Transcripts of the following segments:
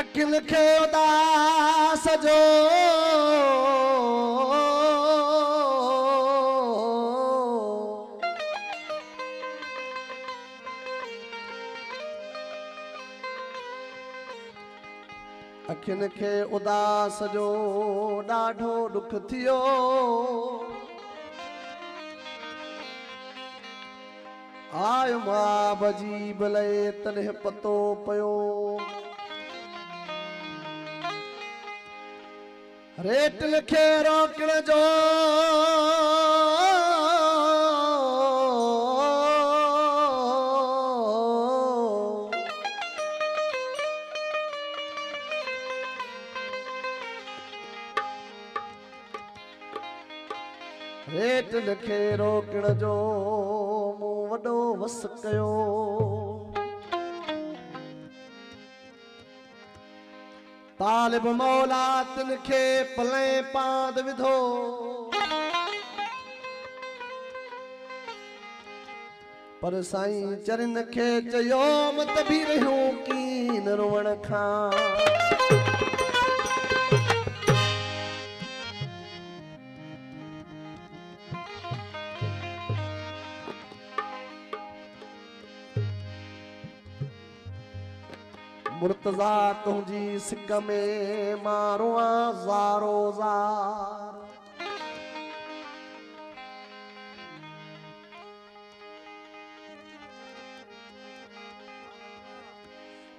अखिल खे उदास जो अखिन खे उदास जो ॾाढो दुख थियो। आयो मां बजी भले तॾहिं पतो पियो रेट लिखे रोकण जो रेट लिखे रोकण जो मूं वॾो वस कयो। तालिब मौला तिन खे पले पांद विधो। पर साईं चरन खे चयो मत बि रहियो कीन रोवण खां। मुर्तजा तुझी सिक में मारो ज़ारो ज़ार।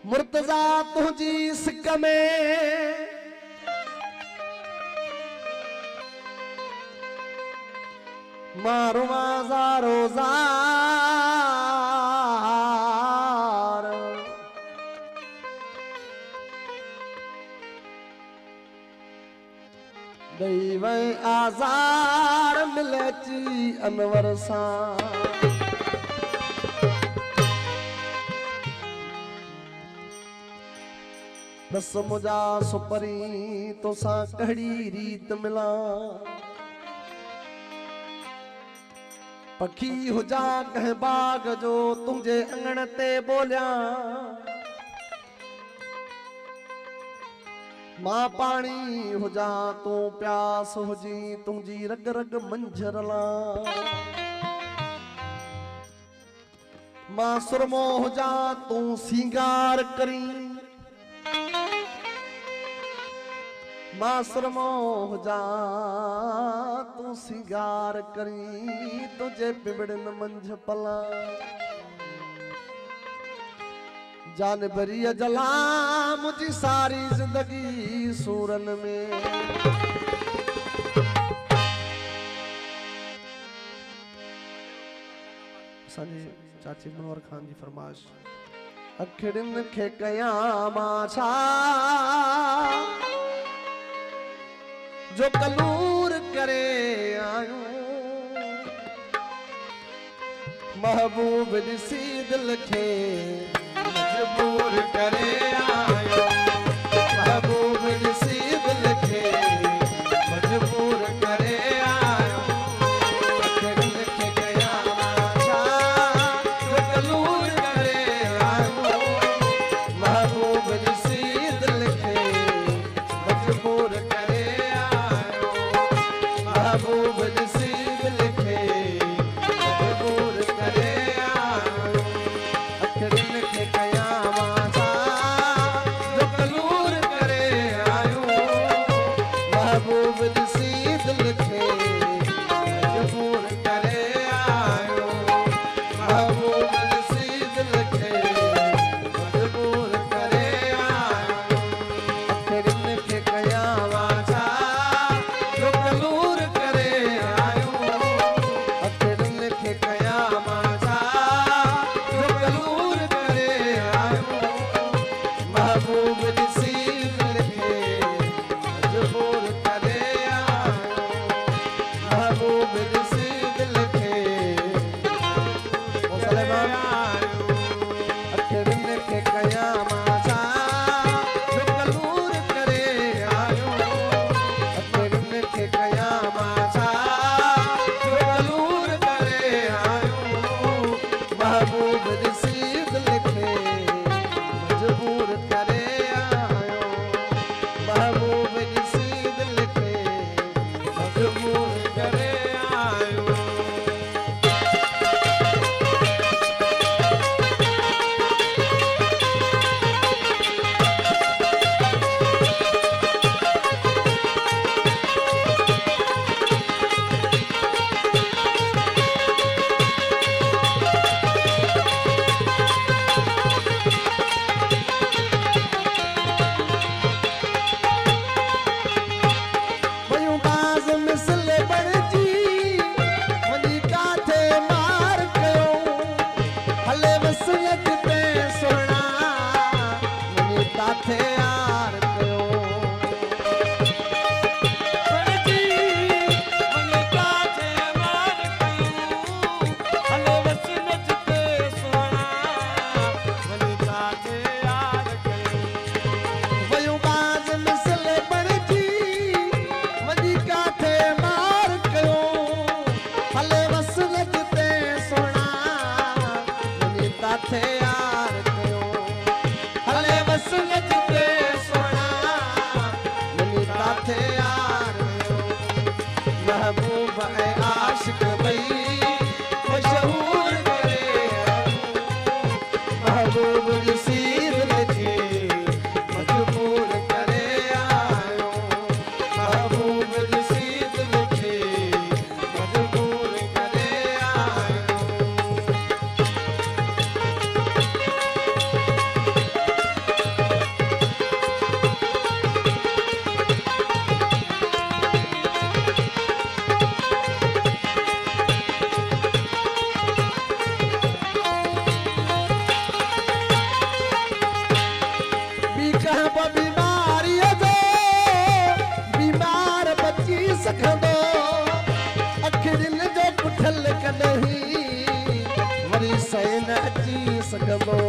मुर्तजा तुझी सिक में मारो ज़ारो ज़ार। दैव आज़ार मिलची अनवर सां। बस मुझा सुपरी तो सा कड़ी रीत मिला। पखी हुजा कह बाग जो तुझे अंगण ते बोलिया। मां पानी हुजा तू प्यास हुजी तुझी रग रग मंझरला। मां सुरमो हुजा तू सिंगार करी। मां सुरमो हुजा तू सिंगार करी तुझे बिबड़न मंझ पला। जानबरी जला मुझी सारी जिंदगी सूरन में। असांजे चाची मनोहर खान जी फरमाइश। अखिड़िन खे कयां मां छा जो कलूर करे आयो। महबूब ॾिसी दिल खे मजबूर करे आयो। महबूब ॾिसी दिल खे मजबूर करे आयो। अखिड़िन खे कयां छा जो कलूर करे आयो। महबूब ॾिसी दिल खे मजबूर करे आयो। महबूब ॾिसी दिल खे मजबूर करे आयो। अखिड़िन खे कयां छा जो कलूर करे आयो। महबूब ॾिसी दिल खे मजबूर करे आयो। महबूब ॾिसी दिल खे मजबूर करे आयो। अखिड़िन खे कयां छा जो कलूर करे आयो। अखिड़िन खे कयां छा जो कलूर करे आयो। महबूब ॾिसी दिल खे मजबूर करे आयो। महबूब ॾिसी दिल खे। महबूब रसीद लिखे मजबूर करे आयो महबूब रसीद लिखे मजबूर करे आयो महबूब आशिक भई मशहूर करे महबूब रसीद लिखे मजबूर करे आयो महबूब रसीद लिखे मजबूर करे आयो अखिरिन जो पुठल कॾहिं वरी सैन अची सघंदो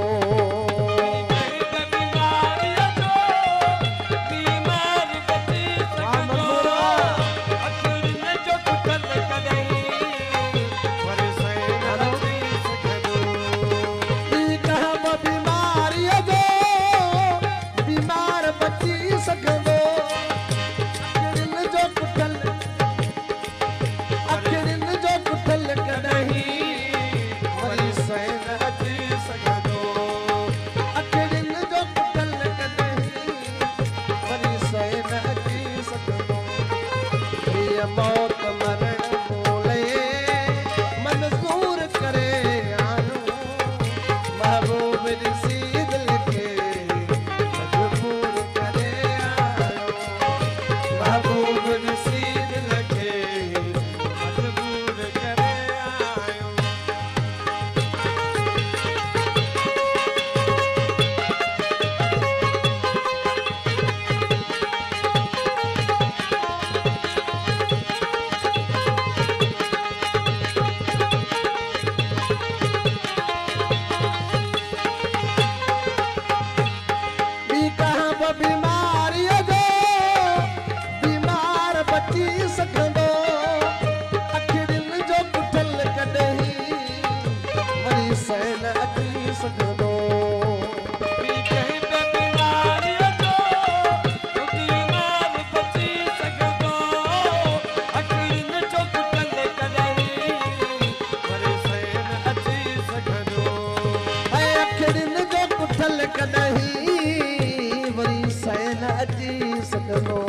मौत मरण मूले मंजूर करे आयो महबूब रसीद लिखे मजबूर करे आयो महबूब रसीद लिखे मजबूर करे आयो सैन अची सघंदो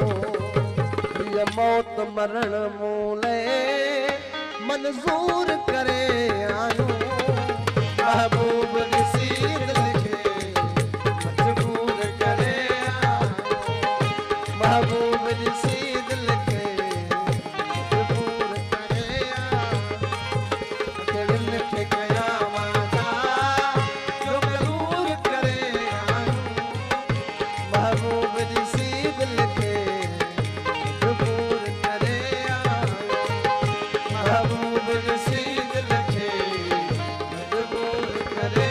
मौत मरण मूले मंजूर करे आयो महबूब रसीद लिखे मजबूर करे आयो महबूब रसीद लिखे मजबूर करे आयो लिखे गया वादा जो कबूल करे आयो महबूब रसीद लिखे महबूब रसीद लिखे मजबूर करे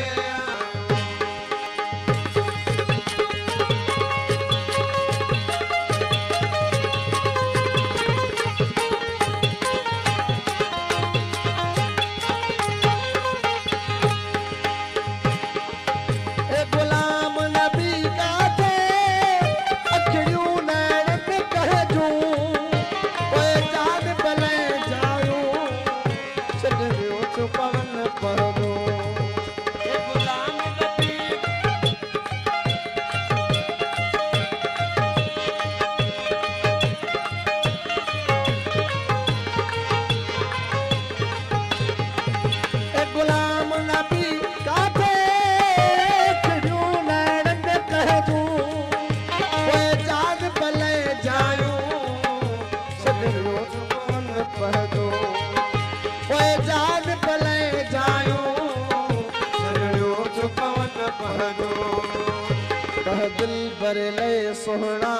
दिल बर ले सोहना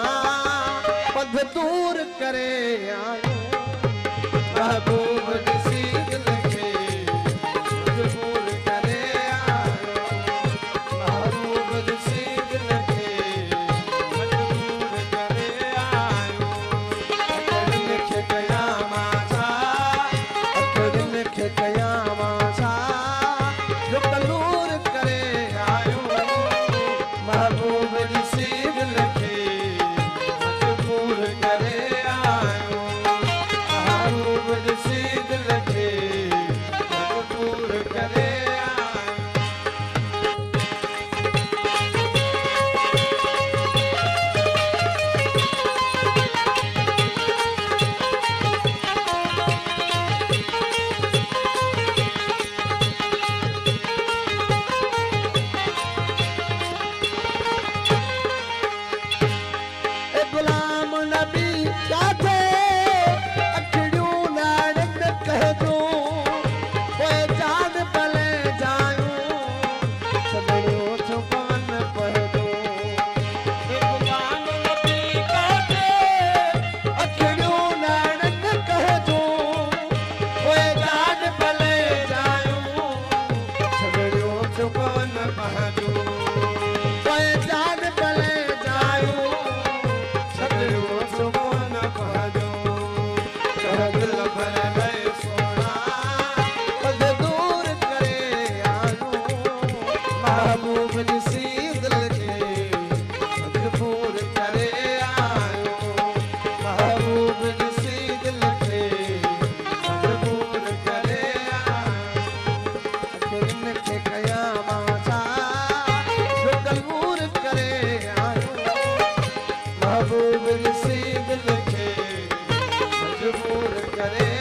पद दूर करे आयो महबूब सी दिल के मजबूर करे आयो महबूब सी दिल के मजबूर करे आयो अखड़ लिख गया माछा अखड़ लिख गया माछा जो कलूर करे आयो महबूब सी दिल के मजबूर करे आयो महबूब सी दिल के मजबूर करे आयो ए गुलाम नबी काथे अखड़ियूं नाड़क कहजो ओए जान भले जायूं छॾियो छो पवन पहजो ए गुलाम नबी काथे अखड़ियूं नाड़क कहजो ओए जान भले जायूं छॾियो छो पवन पहजो ओए जान भले जायूं छॾियो छो पवन पहजो दिल भर ले सोना पद दूर करे आयो महबूब सी दिल के मजबूर करे आयो महबूब सी दिल के मजबूर करे आयो अखिन खे कया माछा जो कलूर करे आयो महबूब सी दिल के मजबूर करे